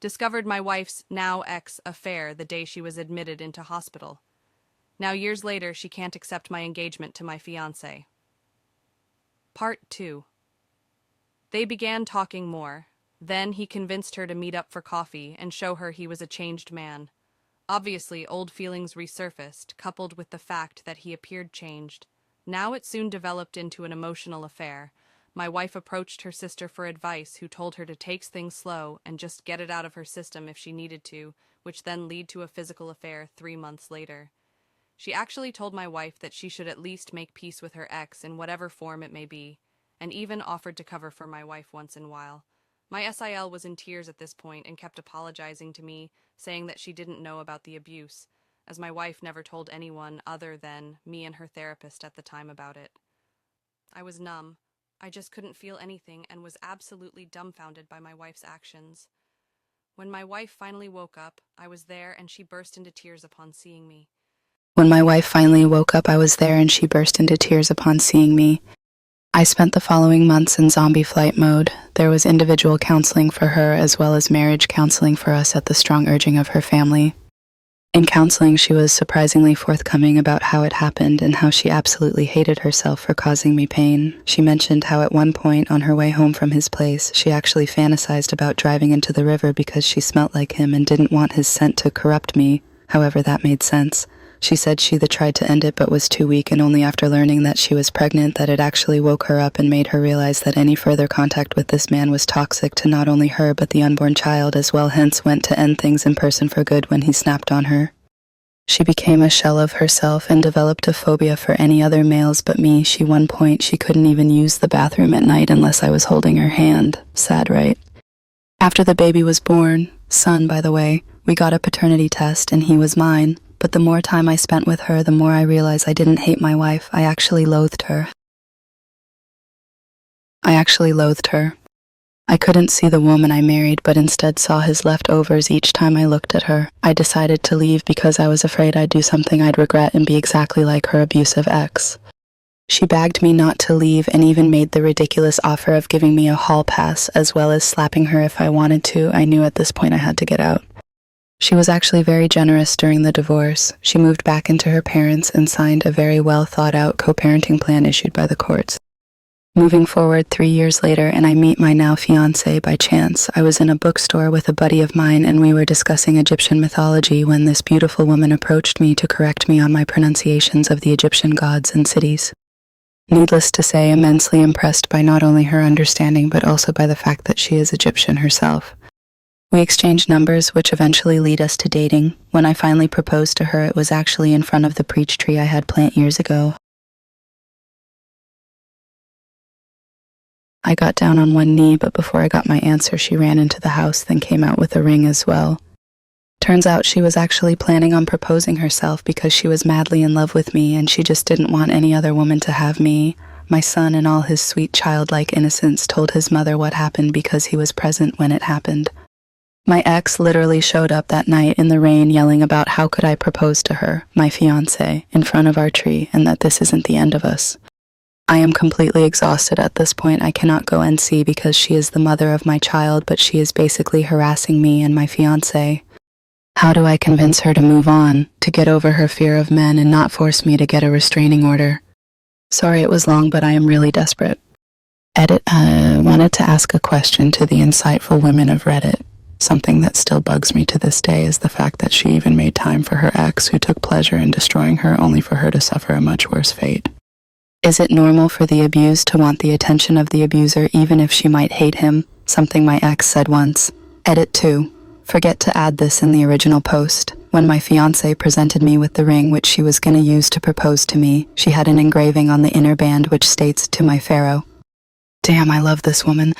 discovered my wife's now ex affair the day she was admitted into hospital. Now years later, she can't accept my engagement to my fiancé. Part 2. They began talking more. Then he convinced her to meet up for coffee and show her he was a changed man. Obviously, old feelings resurfaced, coupled with the fact that he appeared changed. Now it soon developed into an emotional affair. My wife approached her sister for advice, who told her to take things slow and just get it out of her system if she needed to, which then led to a physical affair 3 months later. She actually told my wife that she should at least make peace with her ex in whatever form it may be, and even offered to cover for my wife once in a while. My SIL was in tears at this point and kept apologizing to me, saying that she didn't know about the abuse, as my wife never told anyone other than me and her therapist at the time about it. I was numb. I just couldn't feel anything and was absolutely dumbfounded by my wife's actions. When my wife finally woke up, I was there and she burst into tears upon seeing me. When my wife finally woke up, I was there and she burst into tears upon seeing me. I spent the following months in zombie flight mode. There was individual counseling for her as well as marriage counseling for us at the strong urging of her family. In counseling, she was surprisingly forthcoming about how it happened and how she absolutely hated herself for causing me pain. She mentioned how at one point on her way home from his place, she actually fantasized about driving into the river because she smelt like him and didn't want his scent to corrupt me. However, that made sense. She said she tried to end it but was too weak, and only after learning that she was pregnant that it actually woke her up and made her realize that any further contact with this man was toxic to not only her but the unborn child as well, hence went to end things in person for good when he snapped on her. She became a shell of herself and developed a phobia for any other males but me. One point she couldn't even use the bathroom at night unless I was holding her hand. Sad, right? After the baby was born, son by the way, we got a paternity test and he was mine. But the more time I spent with her, the more I realized I didn't hate my wife. I actually loathed her. I couldn't see the woman I married, but instead saw his leftovers each time I looked at her. I decided to leave because I was afraid I'd do something I'd regret and be exactly like her abusive ex. She begged me not to leave and even made the ridiculous offer of giving me a hall pass as well as slapping her if I wanted to. I knew at this point I had to get out. She was actually very generous during the divorce. She moved back into her parents and signed a very well thought out co-parenting plan issued by the courts. Moving forward 3 years later, and I meet my now fiancé by chance. I was in a bookstore with a buddy of mine and we were discussing Egyptian mythology when this beautiful woman approached me to correct me on my pronunciations of the Egyptian gods and cities. Needless to say, immensely impressed by not only her understanding but also by the fact that she is Egyptian herself. We exchanged numbers, which eventually lead us to dating. When I finally proposed to her, it was actually in front of the peach tree I had planted years ago. I got down on one knee, but before I got my answer, she ran into the house, then came out with a ring as well. Turns out she was actually planning on proposing herself because she was madly in love with me and she just didn't want any other woman to have me. My son, in all his sweet childlike innocence, told his mother what happened because he was present when it happened. My ex literally showed up that night in the rain yelling about how could I propose to her, my fiancé, in front of our tree, and that this isn't the end of us. I am completely exhausted at this point. I cannot go and see because she is the mother of my child, but she is basically harassing me and my fiancé. How do I convince her to move on, to get over her fear of men and not force me to get a restraining order? Sorry it was long, but I am really desperate. Edit, wanted to ask a question to the insightful women of Reddit. Something that still bugs me to this day is the fact that she even made time for her ex who took pleasure in destroying her only for her to suffer a much worse fate. Is it normal for the abused to want the attention of the abuser even if she might hate him? Something my ex said once. Edit 2. Forget to add this in the original post. When my fiancé presented me with the ring which she was going to use to propose to me, she had an engraving on the inner band which states, "To my pharaoh." Damn, I love this woman.